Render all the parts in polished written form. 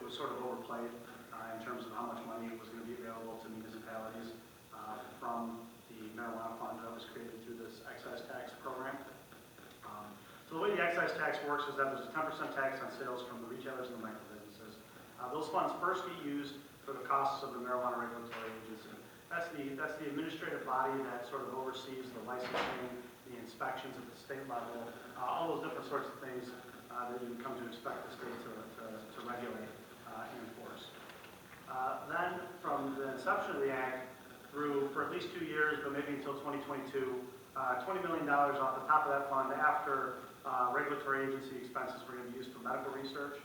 was sort of overplayed in terms of how much money was going to be available to municipalities from the marijuana fund that was created through this excise tax program. So the way the excise tax works is that there's a 10% tax on sales from the retailers and the micro businesses. Those funds first get used for the costs of the Marijuana Regulatory Agency. That's the administrative body that sort of oversees the licensing, the inspections at the state level, all those different sorts of things that you come to expect the state to regulate and enforce. Then from the inception of the Act through for at least 2 years, but maybe until 2022, $20 million off the top of that fund after regulatory agency expenses were going to be used for medical research.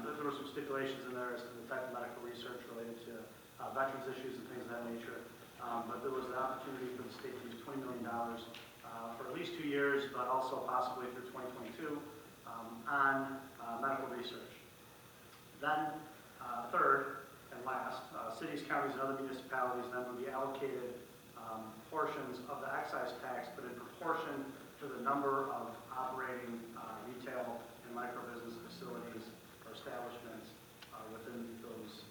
There were some stipulations in there as to the type of medical research related to veterans issues and things of that nature. But there was the opportunity for the state to use $20 million for at least 2 years, but also possibly through 2022 on medical research. Then third and last, cities, counties, and other municipalities then would be allocated portions of the excise tax, but in proportion to the number of operating retail and micro-business facilities or establishments within those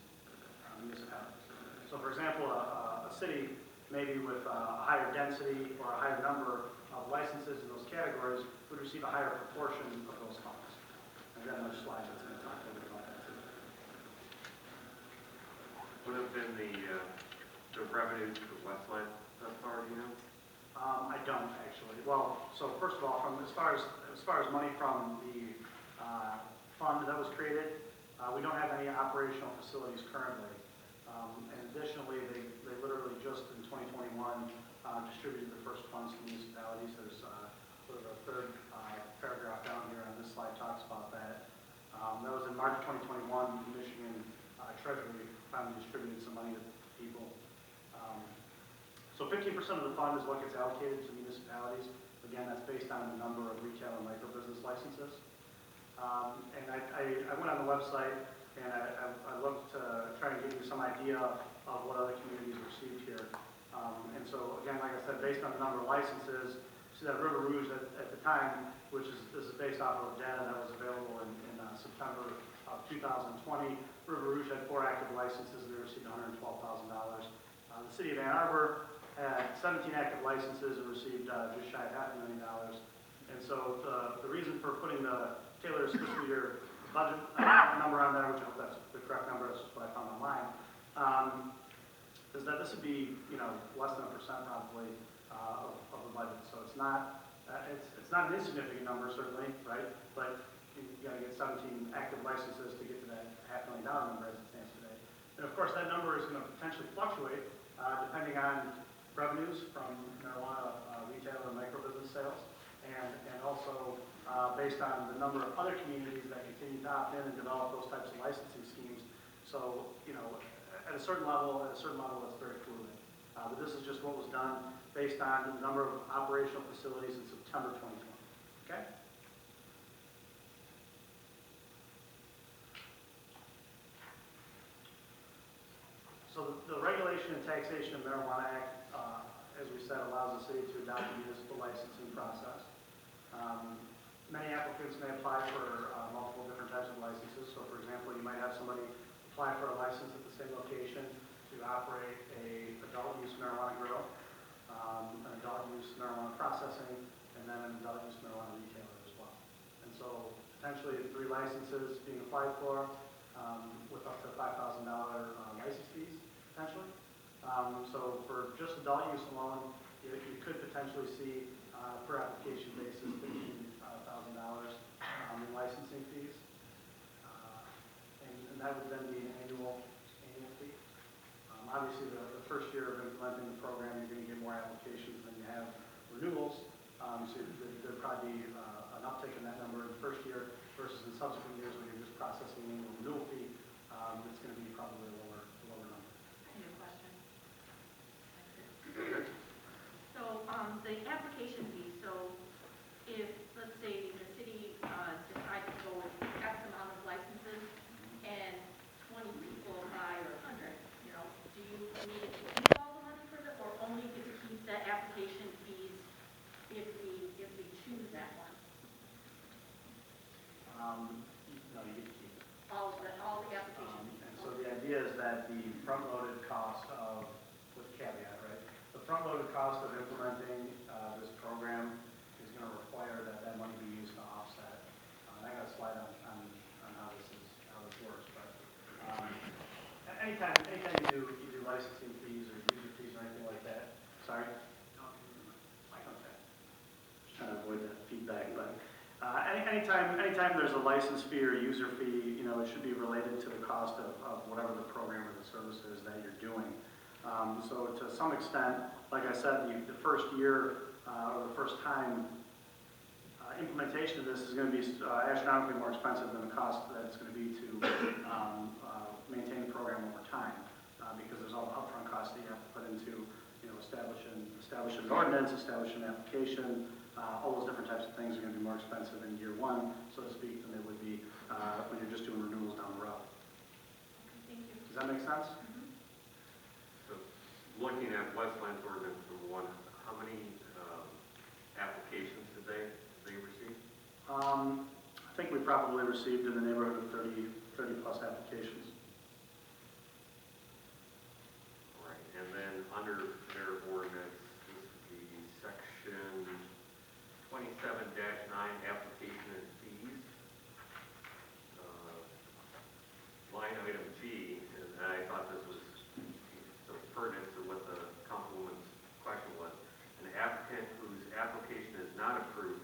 municipalities. So for example, a city maybe with a higher density or a higher number of licenses in those categories would receive a higher proportion of those funds. And then there's slides that's going to talk a little bit about that too. What have been the revenues for Westland thus far, do you know? I don't actually. Well, so first of all, from as far as money from the fund that was created, we don't have any operational facilities currently. And additionally, they literally just in 2021 distributed the first funds to municipalities. There's sort of a third paragraph down here on this slide talks about that. That was in March 2021. The Michigan Treasury finally distributed some money to people. So 15% of the fund is what gets allocated to municipalities. Again, that's based on the number of retail and micro-business licenses. And I went on the website and I looked to try and give you some idea of what other communities received here. And so again, like I said, based on the number of licenses, see that River Rouge at the time, this is based off of data that was available in September of 2020. River Rouge had 4 active licenses and they received $112,000. The city of Ann Arbor had 17 active licenses and received just shy of $500,000. And so the reason for putting the Taylor's fiscal year budget number on there, which I hope that's the correct number, that's just what I found online, is that this would be less than 1% probably of the budget. So it's not an insignificant number certainly, right? But you got to get 17 active licenses to get to that $500,000 number as it stands today. And of course that number is going to potentially fluctuate depending on revenues from marijuana retail and micro-business sales, and also based on the number of other communities that continue to opt in and develop those types of licensing schemes. So, at a certain level, it's very fluid. But this is just what was done based on the number of operational facilities in September 2020. Okay? So the Regulation and Taxation of Marijuana Act, as we said, allows the city to adopt a municipal licensing process. Many applicants may apply for multiple different types of licenses. So for example, you might have somebody apply for a license at the same location to operate a adult use marijuana grow, an adult use marijuana processing, and then an adult use marijuana retailer as well. And so potentially 3 licenses being applied for with up to $5,000 license fees potentially. So for just adult use alone, you could potentially see per application basis $15,000 in licensing fees, and that would then be an annual fee. Obviously, the first year of implementing the program, you're going to get more applications than you have renewals. So there'd probably be an uptick in that number in the first year versus in subsequent years when you're just processing an annual renewal fee. It's going to be probably a lower number. I have a question. So the application fee, so if, let's say, the city decides to go with X amount of licenses and 20 people apply or 100, do you need to keep all the money for that or only get to keep the application fees if we choose that one? No, you get to keep it. All the application that the front-loaded cost of, with caveat, right? The front-loaded cost of implementing this program is going to require that that money be used to offset. And I got a slide on how this works, but anytime you do licensing fees or user fees or anything like that, sorry? Okay. Just trying to avoid that feedback, but anytime there's a license fee or user fee, you know, it should be related to the cost of whatever the program or the service is that you're doing. So to some extent, like I said, the first year or the first time implementation of this is going to be astronomically more expensive than the cost that it's going to be to maintain the program over time, because there's all the upfront costs that you have to put into, you know, establish an ordinance, establish an application. All those different types of things are going to be more expensive in year one, so to speak, than they would be when you're just doing renewals down the road. Thank you. Does that make sense? So, looking at Westland's ordinance number 1, how many applications did they receive? I think we probably received in the neighborhood of 30 plus applications. All right, and then under their ordinance, this would be section 27-9, application and fees. Line item G, and I thought this was so pertinent to what the councilwoman's question was. An applicant whose application is not approved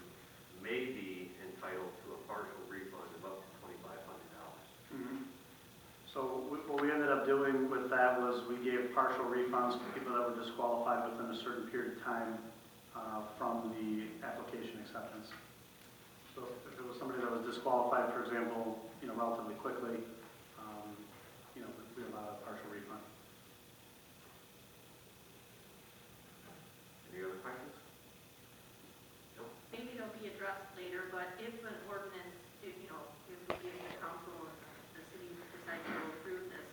may be entitled to a partial refund of up to $2,500. So what we ended up doing with that was we gave partial refunds to people that were disqualified within a certain period of time from the application acceptance. So if it was somebody that was disqualified, for example, you know, relatively quickly, you know, we allowed a partial refund. Any other questions? No? Maybe they'll be addressed later, but if an ordinance, if we give the council or the city decides to approve this,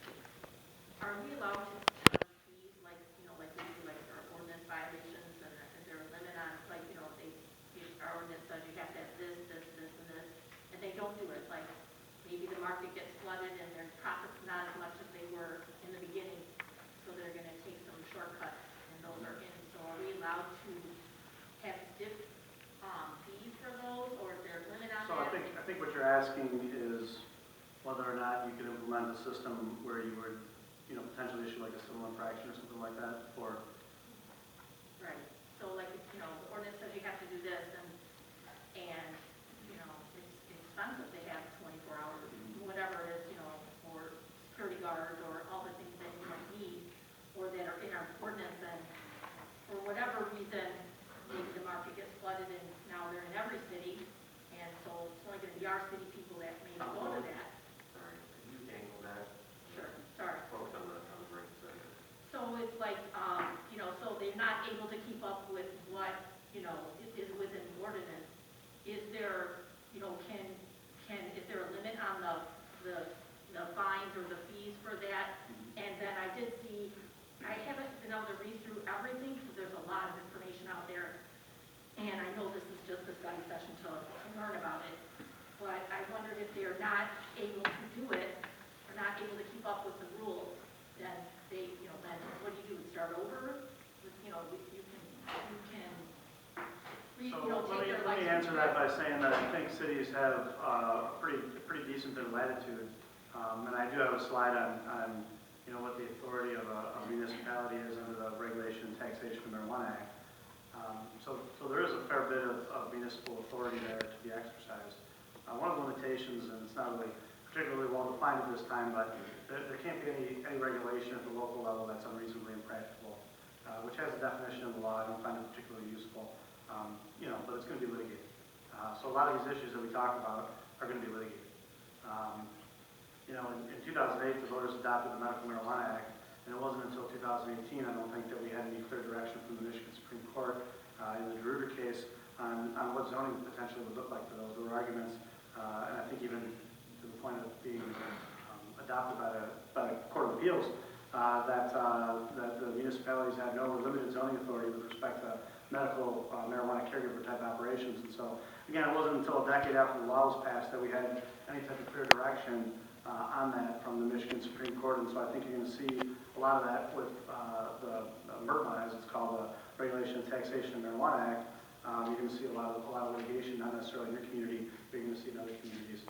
are we allowed to charge fees like we do like our ordinance violations, and is there a limit on, like, if our ordinance says you have to have this, and this, and they don't do it, like maybe the market gets flooded and their profit's not as much as they were in the beginning, so they're going to take some shortcuts, and those are in. So are we allowed to have fees for those, or is there a limit on So that? I think what you're asking is whether or not you could implement a system where you would, you know, potentially issue like a civil infraction or something like that, or Right. So like, the ordinance says you have to do this, and it's expensive to have 24 hours, whatever it is, or security guards, or all the things that you might need, or that are in our ordinance, and for whatever reason, maybe the market gets flooded, and now they're in every city, and so it's only going to be our city people that may go to that. Sorry, can you angle that? Sure, sorry. Focus on the right side. So it's like, so they're not able to keep up with what, is within the ordinance. Is there, is there a limit on the fines or the fees for that? And then I did see, I haven't been able to read through everything because there's a lot of information out there. And I know this is just a study session to learn about it. But I wondered if they're not able to do it, or not able to keep up with the rules, then they, then what do? Start over? Let me answer that by saying that I think cities have a pretty decent bit of latitude. And I do have a slide on what the authority of a municipality is under the Regulation and Taxation of Marijuana Act. So there is a fair bit of municipal authority there to be exercised. One of the limitations, and it's not really particularly well defined at this time, but there can't be any regulation at the local level that's unreasonably impractical, which has a definition in the law. I don't find it particularly useful, but it's going to be litigated. So a lot of these issues that we talk about are going to be litigated. In 2008, the voters adopted the Medical Marijuana Act, and it wasn't until 2018, I don't think, that we had any clear direction from the Michigan Supreme Court in the DeRuiter case on what zoning potentially would look like for those. There were arguments, and I think even to the point of being adopted by the Court of Appeals, that the municipalities had no limited zoning authority with respect to medical marijuana caregiver type operations. And so, again, it wasn't until a decade after the law was passed that we had any type of clear direction on that from the Michigan Supreme Court. And so I think you're going to see a lot of that with the MRMA, as it's called, the Regulation and Taxation of Marijuana Act. You're going to see a lot of litigation, not necessarily in your community, but you're going to see in other communities.